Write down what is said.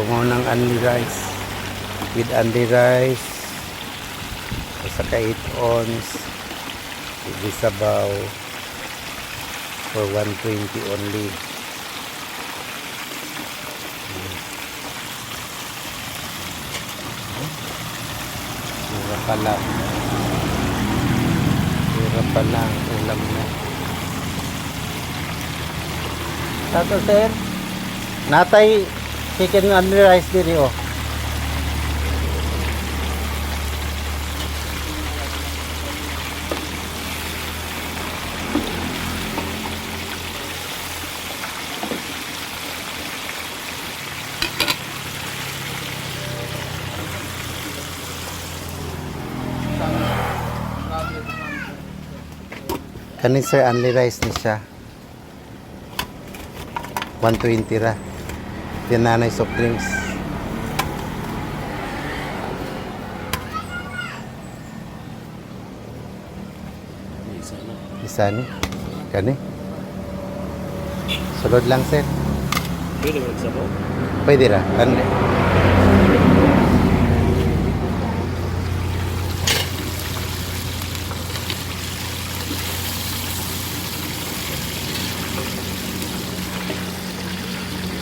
mo ng only rice. With only rice. Saka 8 ons. With sabaw. For 120 only. Mura pa lang. Mura pa lang. Ulam na. Tato sir. Natay chicken only rice diri oh. Kani sir, only rice ni siya. 120 ra. Tinanay soft drinks. Isa ni. Kani. Sulod lang sir. Pwede magsabaw? Pwede ra. Only.